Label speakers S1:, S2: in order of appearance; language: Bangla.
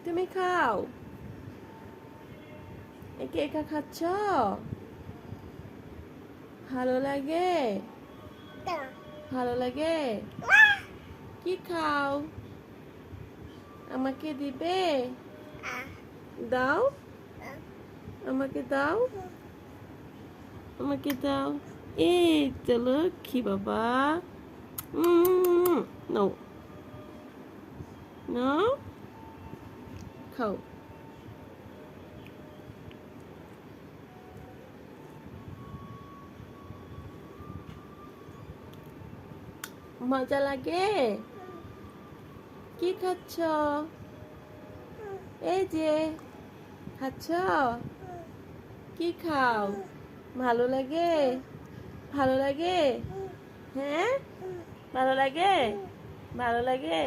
S1: তুমি খাও। একা একা খাচ্ছ? ভালো লাগে? ভালো লাগে? কি খাও? আমাকে দিবে? দাও, আমাকে দাও, আমাকে দাও। এই তো লক্ষ্মী বাবা। নাও, নাও, খাও। মজা লাগে? কি খাচ্ছ? এই যে খাচ্ছ। কি খাও? ভালো লাগে? ভালো লাগে? হ্যাঁ, ভালো লাগে? ভালো লাগে?